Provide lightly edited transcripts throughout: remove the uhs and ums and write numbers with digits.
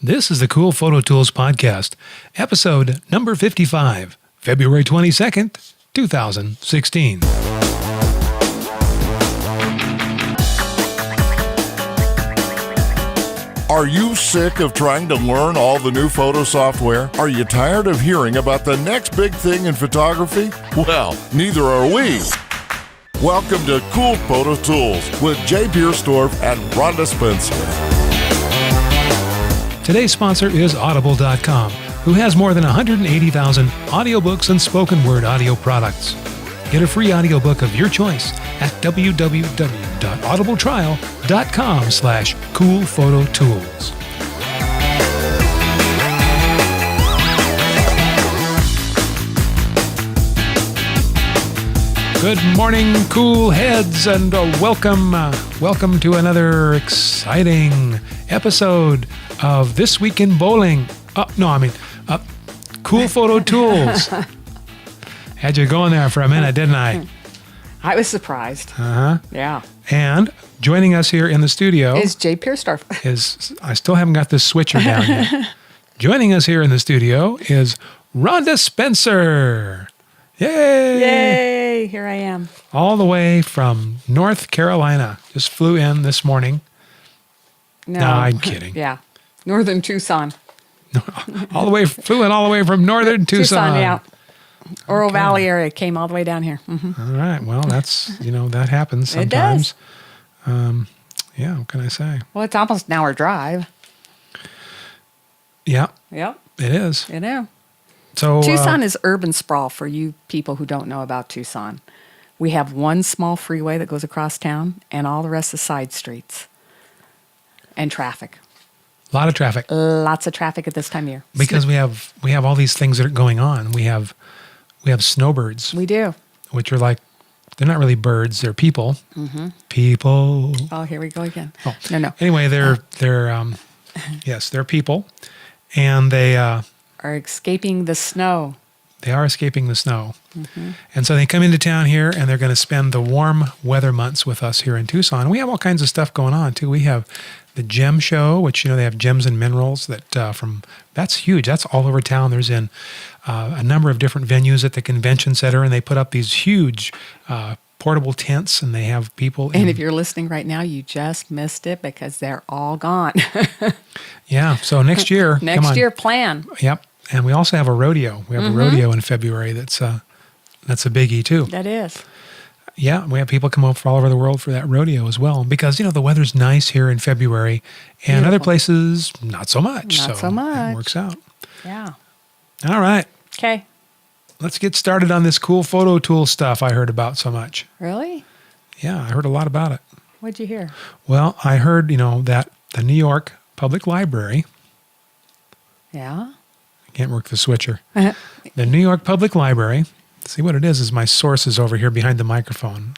This is the Cool Photo Tools Podcast, episode number 55, February 22nd, 2016. Are you sick of trying to learn all the new photo software? Are you tired of hearing about the next big thing in photography? Well, neither are we. Welcome to Cool Photo Tools with Jay Pierstorff and Rhonda Spencer. Today's sponsor is Audible.com, who has more than 180,000 audiobooks and spoken word audio products. Get a free audiobook of your choice at www.audibletrial.com/coolphototools. Good morning, cool heads, and welcome to another exciting episode of This Week in Bowling. Cool Photo Tools. Had you going there for a minute, didn't I? I was surprised. Yeah. And joining us here in the studio is Jay Pierstorff. I still haven't got this switcher down yet. Joining us here in the studio is Rhonda Spencer. Yay! Yay! Here I am. All the way from North Carolina. Just flew in this morning. No, I'm kidding. Yeah. Northern Tucson. Flew in all the way from northern Tucson. Yeah. Oro Valley area, came all the way down here. Mm-hmm. All right. Well, that's, that happens sometimes. It does. Yeah, what can I say? Well, it's almost an hour drive. Yeah. Yep. It is. I know. So Tucson is urban sprawl for you people who don't know about Tucson. We have one small freeway that goes across town and all the rest is side streets. And traffic. A lot of traffic. Lots of traffic at this time of year. Because we have all these things that are going on. We have snowbirds. We do. Which are like, they're not really birds, they're people. Mm-hmm. People. Oh, here we go again. Oh. No. Anyway, they're people. And they are escaping the snow. They are escaping the snow. Mm-hmm. And so they come into town here and they're going to spend the warm weather months with us here in Tucson. We have all kinds of stuff going on too. We have the gem show, which, they have gems and minerals that's huge. That's all over town. There's in a number of different venues at the convention center, and they put up these huge portable tents, and they have people. And if you're listening right now, you just missed it because they're all gone. Yeah. So next year, plan. Yep. And we also have a rodeo. We have a rodeo in February. That's a biggie too. That is. Yeah, we have people come over from all over the world for that rodeo as well because, the weather's nice here in February and other places, not so much. Not so much. It works out. Yeah. All right. Okay. Let's get started on this cool photo tool stuff I heard about so much. Really? Yeah, I heard a lot about it. What'd you hear? Well, I heard, that the New York Public Library. Yeah? I can't work the switcher. The New York Public Library. See, what it is my source is over here behind the microphone.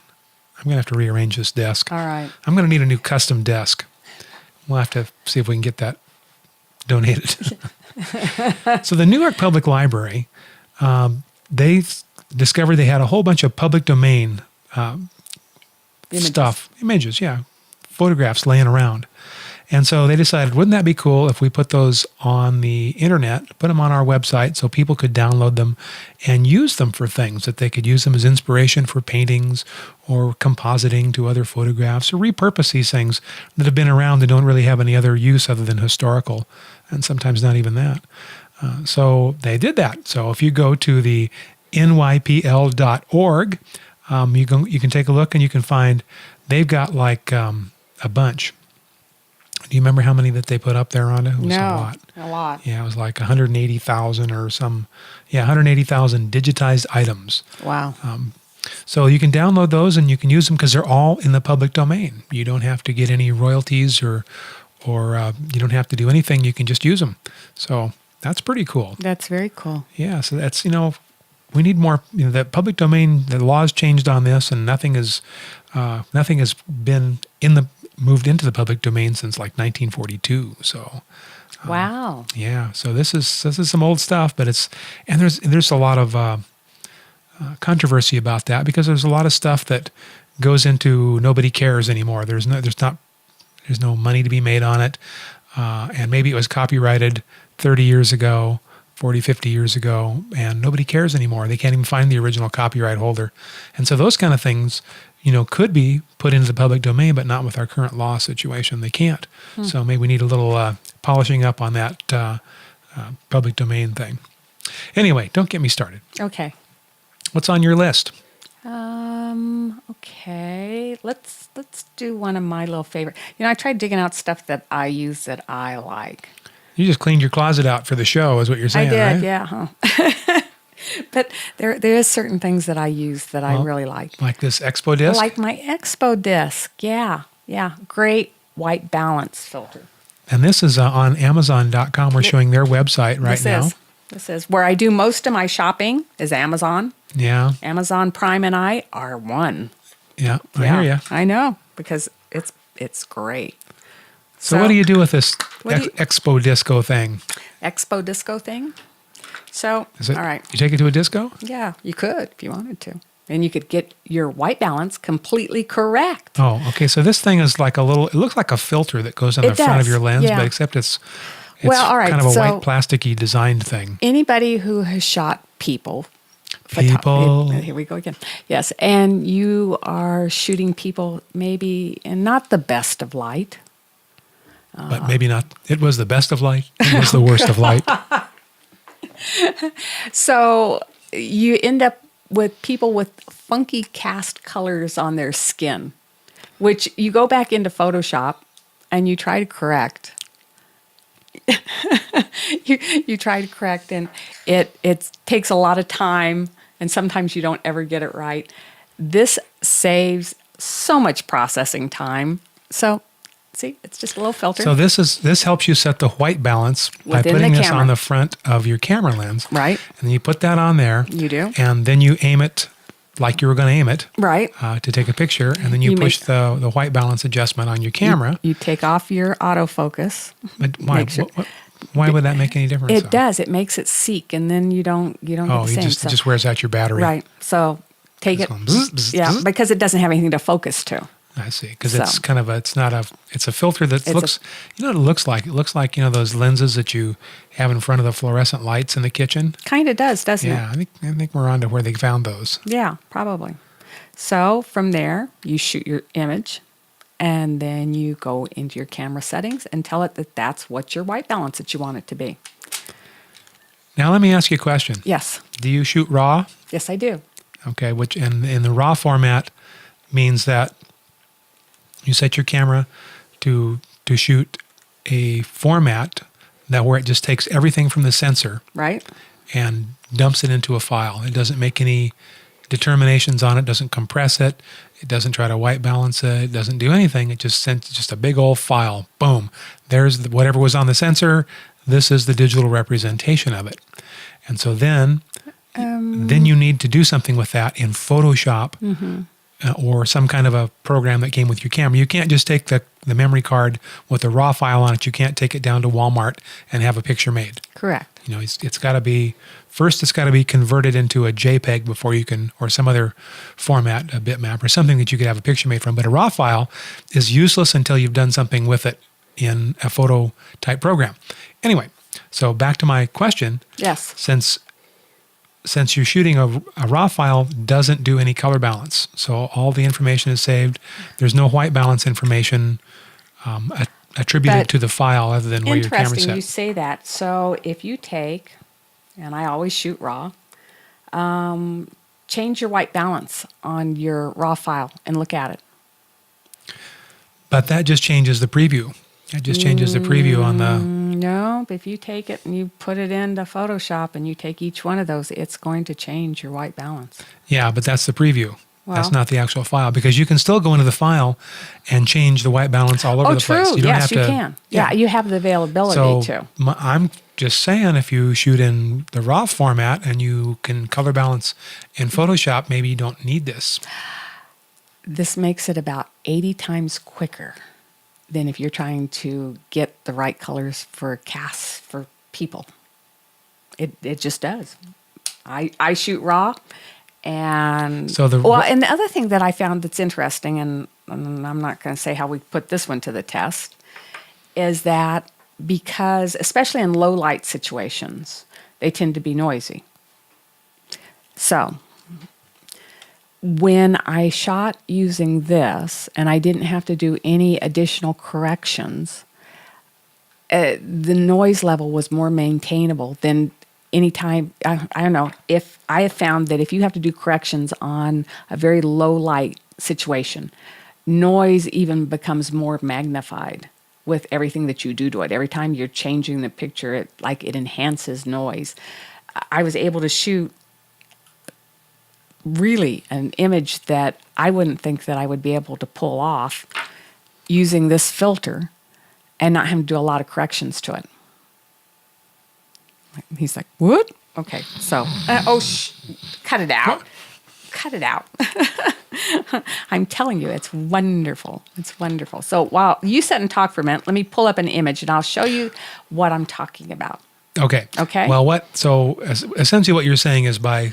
I'm going to have to rearrange this desk. All right. I'm going to need a new custom desk. We'll have to see if we can get that donated. So the New York Public Library, they discovered they had a whole bunch of public domain images, photographs laying around. And so they decided, wouldn't that be cool if we put those on the internet, put them on our website so people could download them and use them for things, that they could use them as inspiration for paintings or compositing to other photographs or repurpose these things that have been around and don't really have any other use other than historical, and sometimes not even that. So they did that. So if you go to the nypl.org, you can take a look and you can find, they've got like a bunch. Do you remember how many that they put up there, Rhonda? It was a lot. Yeah, it was like 180,000 or 180,000 digitized items. Wow. So you can download those and you can use them because they're all in the public domain. You don't have to get any royalties or you don't have to do anything. You can just use them. So that's pretty cool. That's very cool. Yeah, so that's, we need more, the public domain, the laws changed on this and nothing has been moved into the public domain since like 1942. So, wow. Yeah. So this is some old stuff, but there's a lot of controversy about that because there's a lot of stuff that goes into nobody cares anymore. There's no money to be made on it. and maybe it was copyrighted 30 years ago, 40, 50 years ago, and nobody cares anymore. They can't even find the original copyright holder. And so those kind of things, could be put into the public domain, but not with our current law situation. They can't. So maybe we need a little polishing up on that public domain thing. Anyway, don't get me started. Okay. What's on your list? Okay. Let's do one of my little favorite. I tried digging out stuff that I use that I like. You just cleaned your closet out for the show, is what you're saying, I did, right? yeah. Huh? But there is certain things that I use that I really like. Like this Expo disc? Like my Expo disc. Yeah. Great white balance filter. And this is on Amazon.com. We're showing their website right now. This is where I do most of my shopping is Amazon. Yeah. Amazon Prime and I are one. Yeah, I hear you. I know, because it's great. So what do you do with this What do you- Expo disco thing? Expo disco thing? So, Is it, all right. You take it to a disco? Yeah, you could if you wanted to. And you could get your white balance completely correct. Oh, okay. So this thing is like it looks like a filter that goes on the It front of does, your lens, yeah. but except it's Well, all right, kind of a so- white plasticky designed thing. Anybody who has shot people. Here we go again. Yes, and you are shooting people maybe in not the best of light. But maybe not. It was the best of light. It was the worst of light. So you end up with people with funky cast colors on their skin, which you go back into Photoshop and you try to correct. you try to correct, and it takes a lot of time, and sometimes you don't ever get it right. This saves so much processing time. So, see, it's just a little filter. So this helps you set the white balance by Within putting the this camera. on the front of your camera lens. Right. And then you put that on there. You do. And then you aim it like you were going to aim it. Right. To take a picture, and then you push the white balance adjustment on your camera. You take off your autofocus. But why? Make sure- Why would that make any difference? It though? does. It makes it seek, and then you don't get Oh, the you same. just it just wears out your battery. Right. So take It's it. going bzz, bzz, Yeah, bzz. because it doesn't have anything to focus to. I see. Because So. it's kind of it's a filter that It's looks, you know what it looks like? It looks like, those lenses that you have in front of the fluorescent lights in the kitchen. Kind of does, doesn't Yeah, it? I think we're on to where they found those. Yeah, probably. So from there, you shoot your image, and then you go into your camera settings and tell it that that's what your white balance that you want it to be. Now let me ask you a question. Yes. Do you shoot RAW? Yes, I do. Okay, which in the RAW format means that you set your camera to shoot a format that where it just takes everything from the sensor Right? and dumps it into a file. It doesn't make any determinations on it, doesn't compress it, it doesn't try to white balance it, it doesn't do anything. It just sends just a big old file. Boom. There's whatever was on the sensor. This is the digital representation of it. And so then you need to do something with that in Photoshop or some kind of a program that came with your camera. You can't just take the memory card with a RAW file on it. You can't take it down to Walmart and have a picture made. Correct. It's got to be, first it's got to be converted into a JPEG before you can, or some other format, a bitmap or something that you could have a picture made from. But a RAW file is useless until you've done something with it in a photo type program. Anyway, so back to my question. Yes. Since you're shooting a RAW file, doesn't do any color balance. So all the information is saved. There's no white balance information attributed But to the file other than where your camera's Interesting set. you say that. So if you take, and I always shoot RAW, change your white balance on your RAW file and look at it. But that just changes the preview. It just changes the preview on the... No, if you take it and you put it into Photoshop and you take each one of those, it's going to change your white balance. Yeah, but that's the preview. That's Well- not the actual file, because you can still go into the file and change the white balance all over Oh, the true. place. You don't Yes, have you to, can. Yeah, you have the availability So too. I'm just saying, if you shoot in the RAW format and you can color balance in Photoshop, maybe you don't need this. This makes it about 80 times quicker than if you're trying to get the right colors for casts for people. It just does. I shoot RAW, and So and the other thing that I found that's interesting, and I'm not going to say how we put this one to the test, is that because, especially in low light situations, they tend to be noisy. So when I shot using this and I didn't have to do any additional corrections, the noise level was more maintainable than any time. I don't know, if I have found that if you have to do corrections on a very low light situation, noise even becomes more magnified with everything that you do to it. Every time you're changing the picture, it enhances noise. I was able to shoot really an image that I wouldn't think that I would be able to pull off using this filter and not having to do a lot of corrections to it. He's like, what? Okay, so, cut it out. Cut it out. I'm telling you, it's wonderful. It's wonderful. So while you sit and talk for a minute, let me pull up an image and I'll show you what I'm talking about. Okay. Okay. Well, so essentially what you're saying is by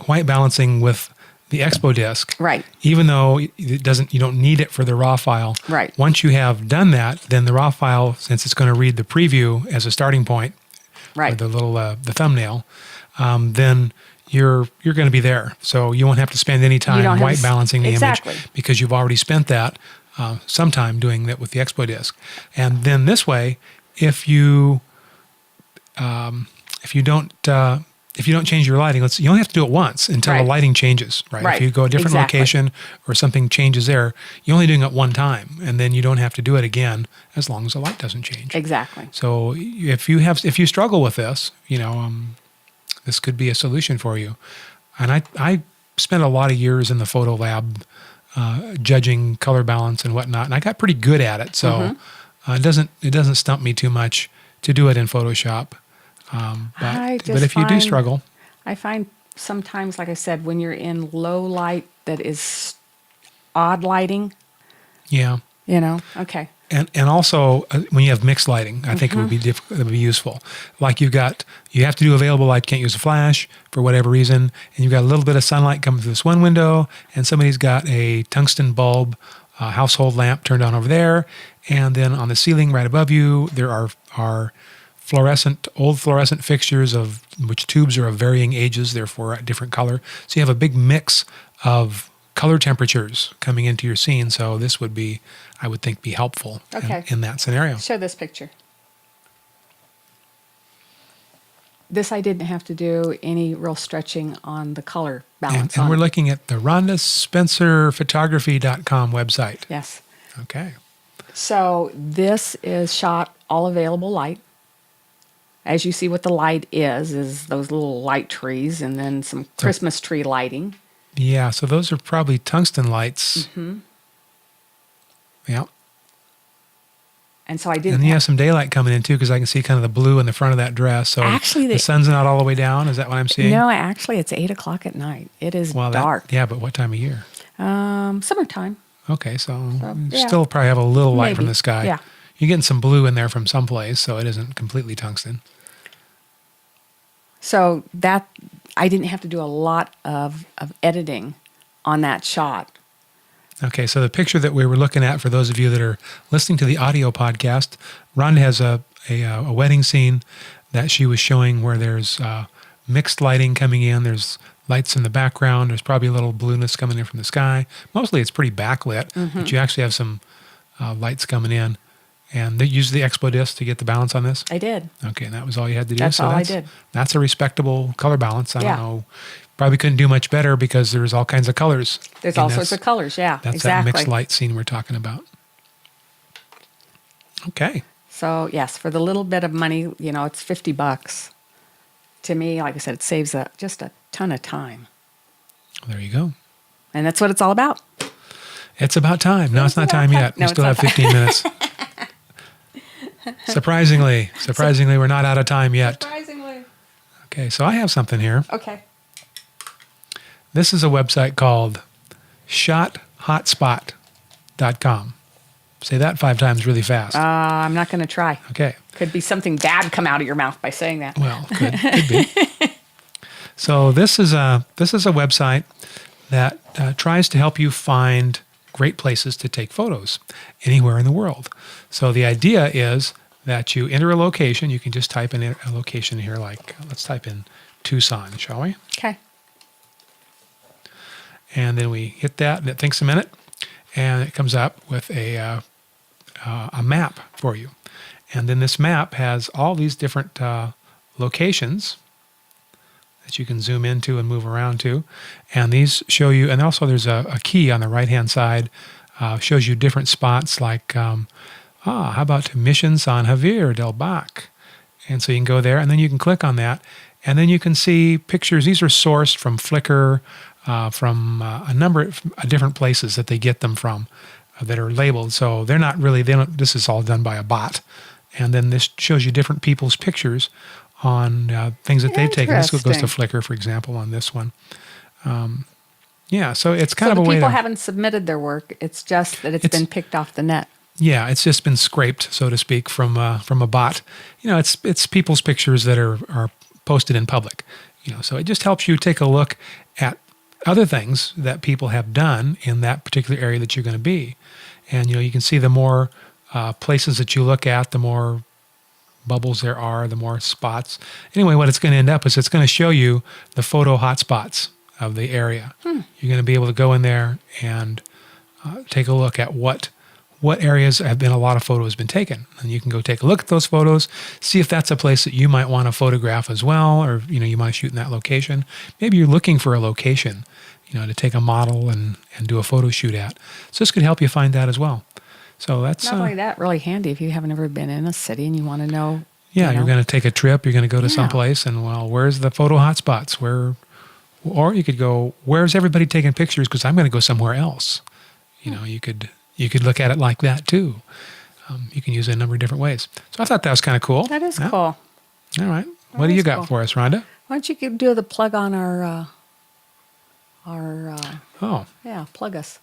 white balancing with the Expo disc, Right. even though you don't need it for the raw file. Right. Once you have done that, then the raw file, since it's going to read the preview as a starting point, Right. or the little the thumbnail, then you're going to be there. So you won't have to spend any time white balancing the Exactly. image because you've already spent that sometime doing that with the Expo disc. And then this way, if you don't change your lighting, you only have to do it once until Right. the lighting changes, right? Right. If you go a different Exactly. location or something changes there, you're only doing it one time, and then you don't have to do it again as long as the light doesn't change. Exactly. So if you struggle with this, this could be a solution for you. And I spent a lot of years in the photo lab judging color balance and whatnot, and I got pretty good at it. So it doesn't stump me too much to do it in Photoshop. But if you do struggle, I find sometimes, like I said, when you're in low light that is odd lighting, yeah. okay. And also when you have mixed lighting, I think it would be useful. Like you have to do available light, can't use a flash for whatever reason, and you've got a little bit of sunlight coming through this one window, and somebody's got a tungsten bulb household lamp turned on over there, and then on the ceiling right above you there are old fluorescent fixtures of which tubes are of varying ages, therefore a different color. So you have a big mix of color temperatures coming into your scene. So this would be, I would think, be helpful in that scenario. Show this picture. This I didn't have to do any real stretching on the color balance. And we're looking at the RhondaSpencerPhotography.com website. Yes. Okay. So this is shot all available light. As you see what the light is those little light trees and then some Christmas tree lighting. Yeah, so those are probably tungsten lights. Mm-hmm. Yeah. And so I didn't. And you have some daylight coming in too, because I can see kind of the blue in the front of that dress. So actually, the sun's not all the way down. Is that what I'm seeing? No, actually, it's 8:00 at night. It is dark. Yeah, but what time of year? Summertime. Okay, so yeah. still probably have a little light from Maybe. the sky. Yeah. You're getting some blue in there from someplace, so it isn't completely tungsten. So that I didn't have to do a lot of editing on that shot. Okay, so the picture that we were looking at, for those of you that are listening to the audio podcast, Rhonda has a wedding scene that she was showing where there's mixed lighting coming in. There's lights in the background. There's probably a little blueness coming in from the sky. Mostly it's pretty backlit, but you actually have some lights coming in. And they used the Expo disc to get the balance on this? I did. Okay, and that was all you had to do? That's all I did. That's a respectable color balance. I don't know. Probably couldn't do much better because there's all kinds of colors. There's all sorts of colors, yeah. That's exactly. that mixed light scene we're talking about. Okay. So, yes, for the little bit of money, it's $50. To me, like I said, it saves just a ton of time. Well, there you go. And that's what it's all about. It's about time. No, it's not time yet. No, we still have 15 minutes. Surprisingly, we're not out of time yet. Surprisingly. Okay, so I have something here. Okay. This is a website called shothotspot.com. Say that 5 times really fast. I'm not going to try. Okay. Could be something bad come out of your mouth by saying that. Well, could be. So this is a website that tries to help you find great places to take photos anywhere in the world. So the idea is that you enter a location. You can just type in a location here, like let's type in Tucson, shall we? Okay. And then we hit that, and it thinks a minute, and it comes up with a map for you. And then this map has all these different locations that you can zoom into and move around to. And these show you, and also there's a key on the right-hand side, shows you different spots like, how about Mission San Javier del Bac? And so you can go there, and then you can click on that, and then you can see pictures. These are sourced from Flickr, from a number of different places that they get them from that are labeled. So they're not really, this is all done by a bot. And then this shows you different people's pictures on things that they've taken. This goes to Flickr, for example, on this one. So it's kind of a way to... people haven't submitted their work. It's just that it's been picked off the net. Yeah, it's just been scraped, so to speak, from a bot. It's people's pictures that are posted in public. So it just helps you take a look at other things that people have done in that particular area that you're going to be. And, you can see the more places that you look at, the more bubbles there are, the more spots. Anyway, what it's going to end up is it's going to show you the photo hotspots of the area. You're going to be able to go in there and take a look at what areas have been a lot of photos been taken. And you can go take a look at those photos, see if that's a place that you might want to photograph as well, or, you might shoot in that location. Maybe you're looking for a location, to take a model and do a photo shoot at. So this could help you find that as well. So that's... Not only that, really handy if you haven't ever been in a city and you want to know... Yeah, you're going to take a trip, you're going to go to someplace, and, where's the photo hotspots? Or you could go, where's everybody taking pictures? Because I'm going to go somewhere else. You could look at it like that too. You can use it a number of different ways. So I thought that was kind of cool. That is cool. All right. What do you got for us, Rhonda? Why don't you do the plug on our plug us.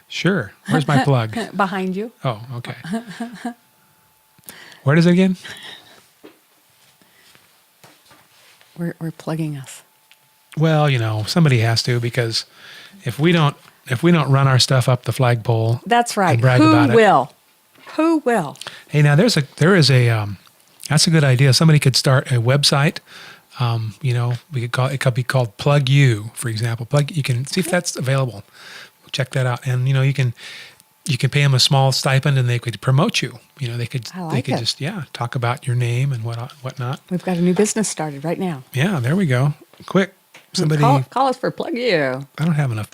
Sure. Where's my plug? Behind you. Oh, okay. Where is it again? We're plugging us. Well, somebody has to, because if we don't run our stuff up the flagpole, that's right. And brag about it. Who will? Hey, now there is a that's a good idea. Somebody could start a website. We could be called Plug You, for example. You can see if that's available. Check that out, and you can pay them a small stipend, and they could promote you. They could just talk about your name and whatnot. We've got a new business started right now. Yeah, there we go. Quick, somebody call us for Plug You. I don't have enough.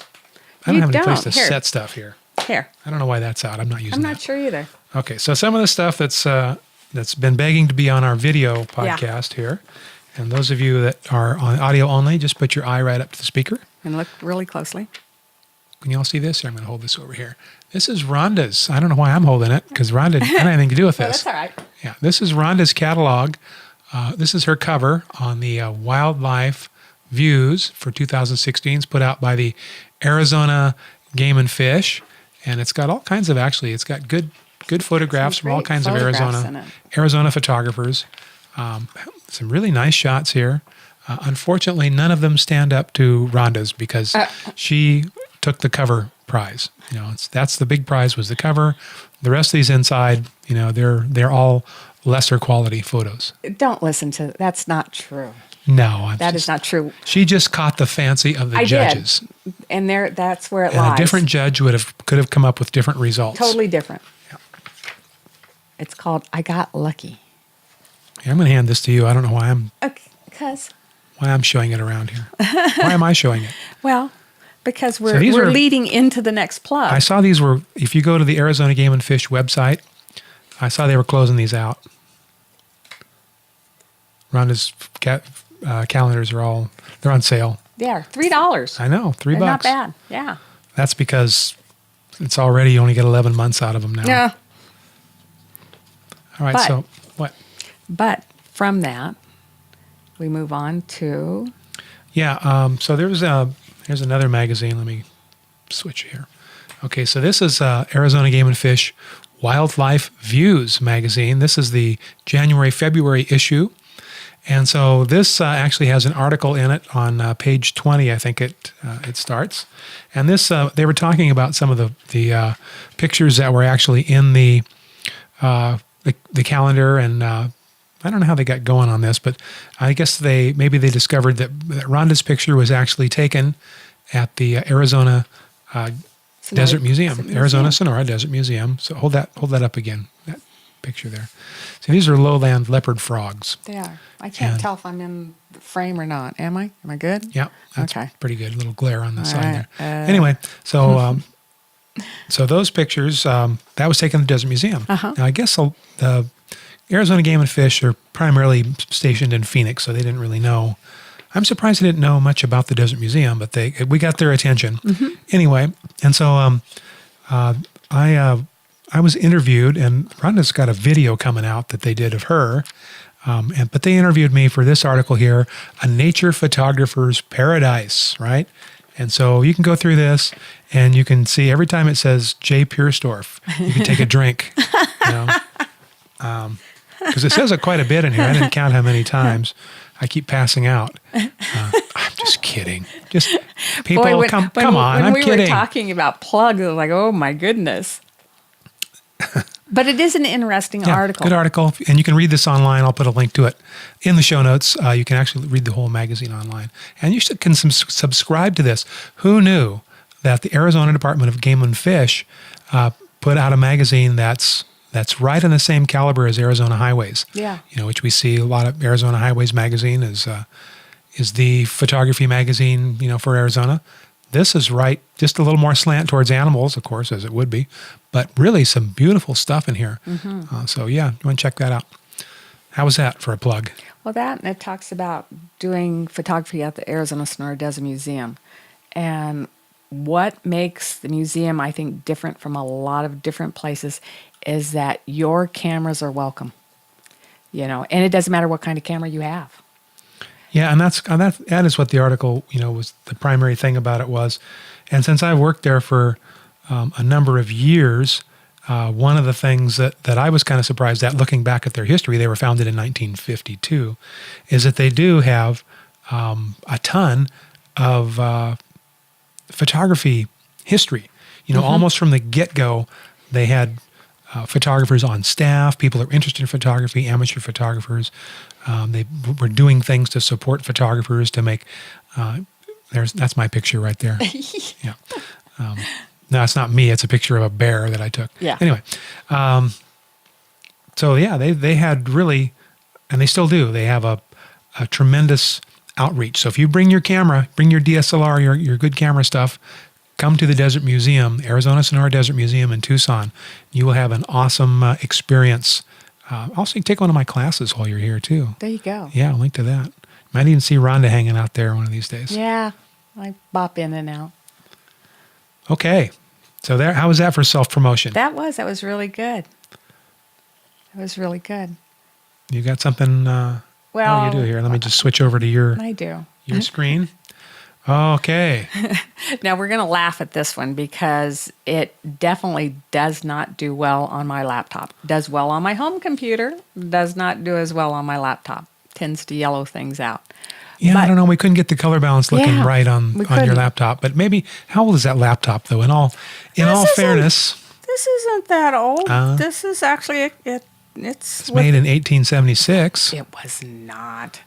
I don't have any place to set stuff here. Here. I don't know why that's out. I'm not using that. I'm not sure either. Okay, so some of the stuff that's been begging to be on our video podcast here, and those of you that are on audio only, just put your eye right up to the speaker. And look really closely. Can you all see this? Here, I'm going to hold this over here. This is Rhonda's. I don't know why I'm holding it, because Rhonda didn't have anything to do with this. That's all right. Yeah, this is Rhonda's catalog. This is her cover on the Wildlife Views for 2016. It's put out by the Arizona Game and Fish, and it's got all kinds of, it's got good photographs from all kinds of Arizona photographers. Some really nice shots here. Unfortunately, none of them stand up to Rhonda's, because she took the cover prize. That's the big prize, was the cover. The rest of these inside, they're all lesser quality photos. Don't listen to that's not true. No, that is not true. She just caught the fancy of the judges. And that's where it lies. A different judge could have come up with different results. Totally different. Yeah. It's called I Got Lucky. Here, I'm going to hand this to you. I don't know why why I'm showing it around here. Why am I showing it? Well, because we're leading into the next plug. I saw these were, if you go to the Arizona Game and Fish website, I saw they were closing these out. Rhonda's calendars they're on sale. They are $3. I know, $3. Not bad. Yeah. That's because it's already, you only get 11 months out of them now. Yeah. All right, so what? But from that, we move on to... Yeah, so here's another magazine. Let me switch here. Okay, so this is Arizona Game and Fish Wildlife Views magazine. This is the January-February issue. And so this actually has an article in it on page 20, I think it starts. And this, they were talking about some of the pictures that were actually in the the calendar, and I don't know how they got going on this, but I guess maybe they discovered that Rhonda's picture was actually taken at the Arizona Desert Museum, Arizona-Sonora Desert Museum. So hold that up again, that picture there. So these are lowland leopard frogs. They are. I can't tell if I'm in the frame or not. Am I? Am I good? Yeah, that's okay. Pretty good. A little glare on the side there. Anyway, so so those pictures, that was taken at the Desert Museum. Now, I guess the Arizona Game and Fish are primarily stationed in Phoenix, so they didn't really know. I'm surprised they didn't know much about the Desert Museum, but we got their attention. Anyway, and so I was interviewed, and Rhonda's got a video coming out that they did of her. But they interviewed me for this article here, A Nature Photographer's Paradise, right? And so you can go through this, and you can see every time it says J. Piersdorf, you can take a drink, because it says it quite a bit in here. I didn't count how many times. I keep passing out. I'm just kidding. Just people, come on, I'm kidding. When we were talking about plugs, I was like, oh my goodness. But it is an interesting article. Good article. And you can read this online. I'll put a link to it in the show notes. You can actually read the whole magazine online. And you can subscribe to this. Who knew that the Arizona Department of Game and Fish put out a magazine that's right in the same caliber as Arizona Highways? Yeah. Which we see a lot of. Arizona Highways magazine is the photography magazine, for Arizona. This is right, just a little more slant towards animals, of course, as it would be, but really some beautiful stuff in here. So yeah, you want to check that out. How was that for a plug? Well, and it talks about doing photography at the Arizona-Sonora Desert Museum. And what makes the museum, I think, different from a lot of different places is that your cameras are welcome, and it doesn't matter what kind of camera you have. Yeah, and that is what the article, was the primary thing about it was. And since I've worked there for a number of years, one of the things that I was kind of surprised at, looking back at their history, they were founded in 1952, is that they do have a ton of photography history. Almost from the get-go, they had photographers on staff, people that are interested in photography, amateur photographers. They were doing things to support photographers to make. That's my picture right there. Yeah. No, it's not me. It's a picture of a bear that I took. Yeah. Anyway, so yeah, they had really, and they still do. They have a tremendous outreach. So if you bring your camera, bring your DSLR, your good camera stuff, come to the Desert Museum, Arizona-Sonora Desert Museum in Tucson. You will have an awesome experience. Also, you can take one of my classes while you're here, too. There you go. Yeah, I'll link to that. Might even see Rhonda hanging out there one of these days. Yeah, I bop in and out. Okay. So how was that for self-promotion? That was really good. It was really good. You got something, well, you do here. Let me just switch over to your screen. Okay. Now, we're going to laugh at this one because it definitely does not do well on my laptop. Does well on my home computer, does not do as well on my laptop. Tends to yellow things out. Yeah, but, I don't know. We couldn't get the color balance looking right on your laptop. But maybe, how old is that laptop, though? In all fairness. This isn't that old. This is actually, it's made in 1876. It was not.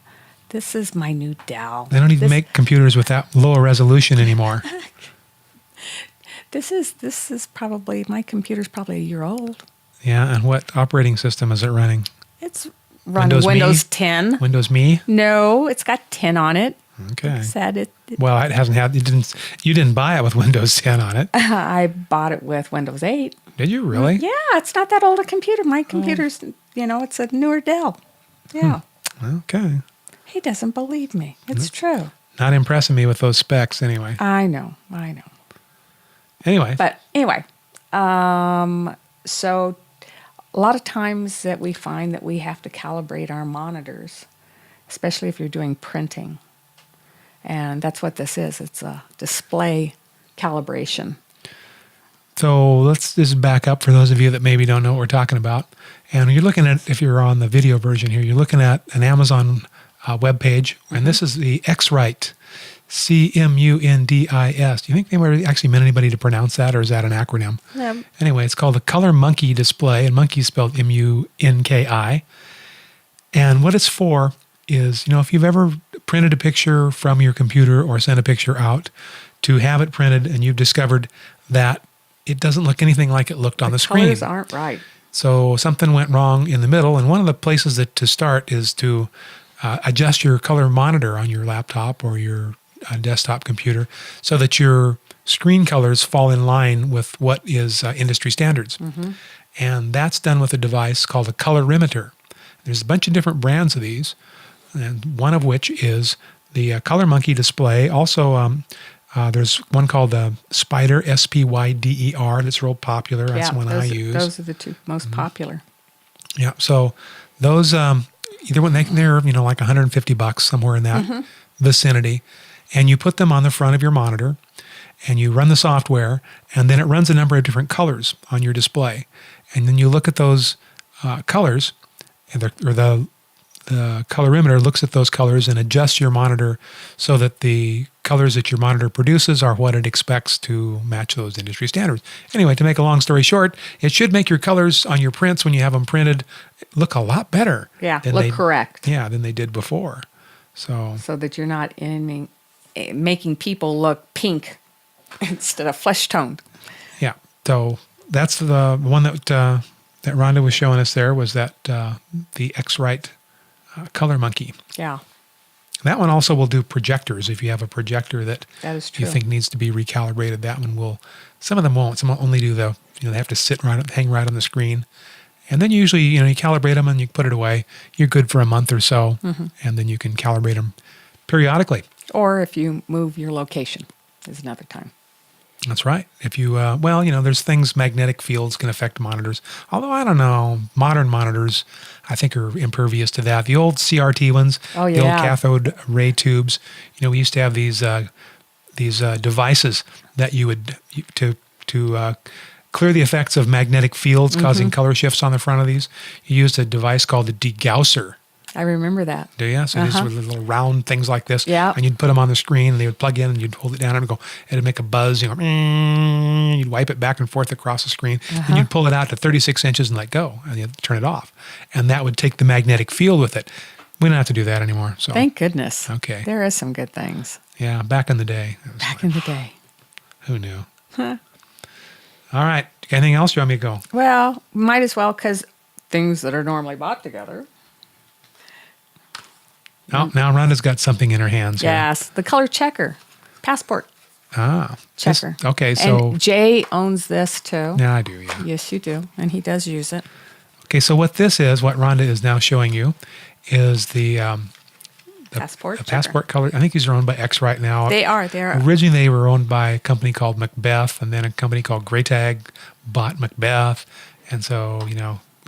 This is my new Dell. They don't even make computers with that lower resolution anymore. This is probably, my computer's probably a year old. Yeah, and what operating system is it running? It's running Windows 10. Windows Me? No, it's got 10 on it. Okay. Well, it hasn't had. You didn't buy it with Windows 10 on it. I bought it with Windows 8. Did you really? Yeah, it's not that old a computer. My computer's, it's a newer Dell. Yeah. Okay. He doesn't believe me. It's true. Not impressing me with those specs, anyway. I know. Anyway. But anyway, so a lot of times that we find that we have to calibrate our monitors, especially if you're doing printing. And that's what this is. It's a display calibration. So let's just back up for those of you that maybe don't know what we're talking about. And you're looking at, if you're on the video version here, you're looking at an Amazon web page, and this is the X-rite CMUNDIS. Do you think they were actually meant anybody to pronounce that, or is that an acronym? Yeah. Anyway, it's called the Color Monkey display, and monkey is spelled MUNKI. And what it's for is, if you've ever printed a picture from your computer or sent a picture out to have it printed, and you've discovered that it doesn't look anything like it looked on the screen. Colors aren't right. So something went wrong in the middle, and one of the places to start is to adjust your color monitor on your laptop or your desktop computer so that your screen colors fall in line with what is industry standards. Mm-hmm. And that's done with a device called a colorimeter. There's a bunch of different brands of these, and one of which is the Color Monkey display. Also, there's one called the Spider, SPYDER, that's real popular. That's the one I use. Those are the two most popular. Yeah, so those, either one, they're like $150, somewhere in that vicinity. And you put them on the front of your monitor, and you run the software, and then it runs a number of different colors on your display. And then you look at those colors, and the colorimeter looks at those colors and adjusts your monitor so that the colors that your monitor produces are what it expects to match those industry standards. Anyway, to make a long story short, it should make your colors on your prints when you have them printed look a lot better. Yeah, look correct. Yeah, than they did before. So that you're not making people look pink instead of flesh toned. Yeah, so that's the one that Rhonda was showing us there, was that the X-rite Color Monkey. Yeah. That one also will do projectors. If you have a projector that is true. you think needs to be recalibrated, that one will. Some of them won't. Some will only do they have to hang right on the screen. And then usually, you calibrate them and you put it away. You're good for a month or so, and then you can calibrate them periodically. Or if you move your location is another time. That's right. If you, there's things, magnetic fields can affect monitors. Although, I don't know, modern monitors, I think, are impervious to that. The old CRT ones, the old cathode ray tubes, we used to have these devices that you would, to clear the effects of magnetic fields causing color shifts on the front of these, you used a device called a degausser. I remember that. Do you? So these were little round things like this. Yeah. And you'd put them on the screen, and they would plug in, and you'd hold it down, and it'd make a buzz. You'd wipe it back and forth across the screen, and you'd pull it out to 36 inches and let go, and you'd turn it off. And that would take the magnetic field with it. We don't have to do that anymore. So thank goodness. Okay. There is some good things. Yeah, back in the day. Back in the day. Who knew? Huh. All right. Anything else you want me to go? Well, might as well, because things that are normally bought together. Oh, now Rhonda's got something in her hands. Yes, the color checker, passport checker. Okay, so... And Jay owns this too. Yeah, I do, yeah. Yes, you do, and he does use it. Okay, so what Rhonda is now showing you, is the passport color. I think these are owned by X-rite now. They are. Originally, they were owned by a company called Macbeth, and then a company called Greytag bought Macbeth, and so,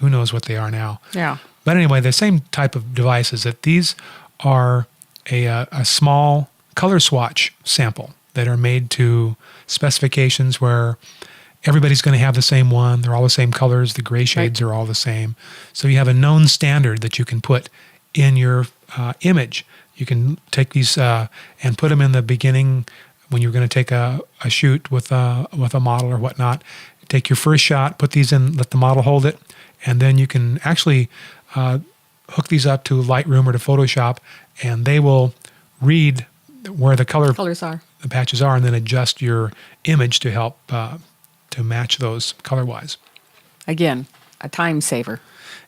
who knows what they are now. Yeah. But anyway, the same type of devices, that these are a small color swatch sample that are made to specifications where everybody's going to have the same one. They're all the same colors. The gray shades are all the same. So you have a known standard that you can put in your image. You can take these and put them in the beginning when you're going to take a shoot with a model or whatnot. Take your first shot, put these in, let the model hold it, and then you can actually hook these up to Lightroom or to Photoshop, and they will read where the colors are, the patches are, and then adjust your image to help to match those color-wise. Again, a time saver.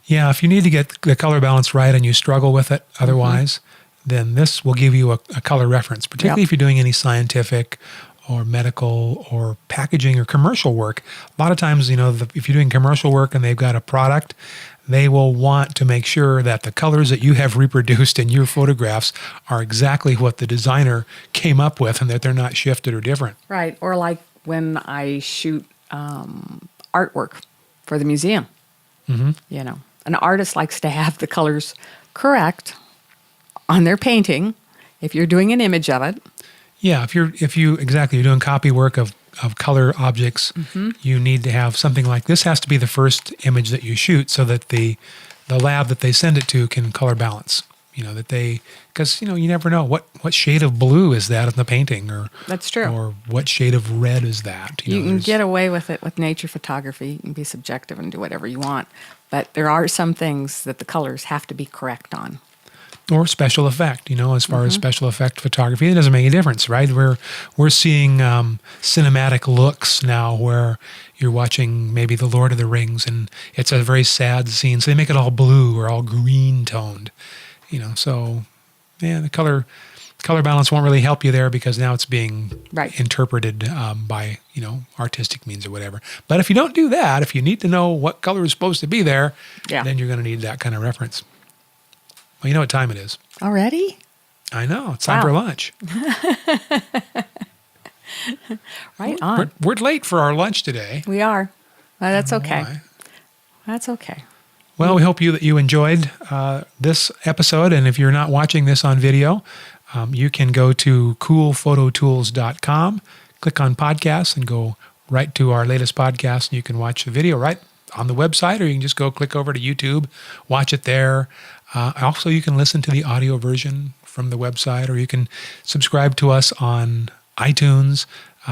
Yeah, if you need to get the color balance right and you struggle with it otherwise, then this will give you a color reference, particularly if you're doing any scientific or medical or packaging or commercial work. A lot of times, if you're doing commercial work and they've got a product, they will want to make sure that the colors that you have reproduced in your photographs are exactly what the designer came up with, and that they're not shifted or different. Right. Or like when I shoot artwork for the museum. An artist likes to have the colors correct on their painting if you're doing an image of it. Yeah, if you're doing copy work of color objects, you need to have something like this. Has to be the first image that you shoot so that the lab that they send it to can color balance because you never know what shade of blue is that in the painting, or That's true. or what shade of red is that. You can get away with it with nature photography. You can be subjective and do whatever you want. But there are some things that the colors have to be correct on. Or special effect, as far as special effect photography, it doesn't make a difference, right? We're seeing cinematic looks now where you're watching maybe The Lord of the Rings and it's a very sad scene, so they make it all blue or all green toned, So, the color balance won't really help you there because now it's being interpreted by artistic means or whatever. But if you don't do that, if you need to know what color is supposed to be there, then you're going to need that kind of reference. Well, you know what time it is. Already? I know. It's time for lunch. Right on. We're late for our lunch today. We are. Well, that's okay. Why. That's okay. Well, we hope that you enjoyed this episode. And if you're not watching this on video, you can go to coolphototools.com, click on podcasts, and go right to our latest podcast. And you can watch the video right on the website, or you can just go click over to YouTube, watch it there. Also, you can listen to the audio version from the website, or you can subscribe to us on iTunes.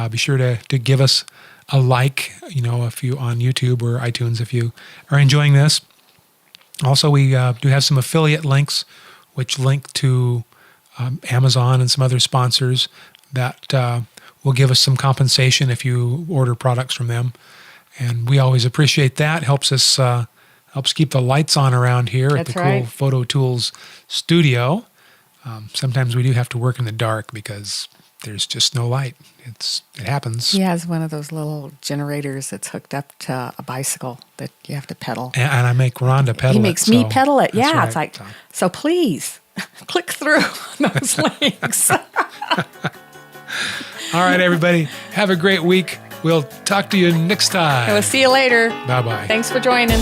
Be sure to give us a like, if you on YouTube or iTunes, if you are enjoying this. Also, we do have some affiliate links, which link to Amazon and some other sponsors that will give us some compensation if you order products from them. And we always appreciate that. Helps keep the lights on around here at the Cool Photo Tools studio. Sometimes we do have to work in the dark because there's just no light. It happens. He has one of those little generators that's hooked up to a bicycle that you have to pedal. And I make Rhonda pedal it. He makes me pedal it. Yeah, right. It's like, so please click through those links. All right, everybody. Have a great week. We'll talk to you next time. We'll see you later. Bye-bye. Thanks for joining.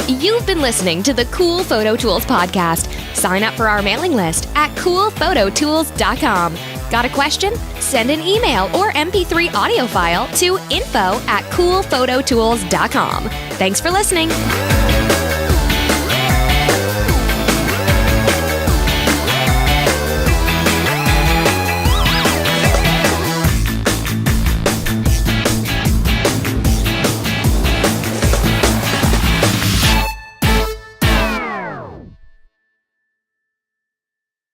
You've been listening to the Cool Photo Tools podcast. Sign up for our mailing list at coolphototools.com. Got a question? Send an email or MP3 audio file to info@coolphototools.com. Thanks for listening.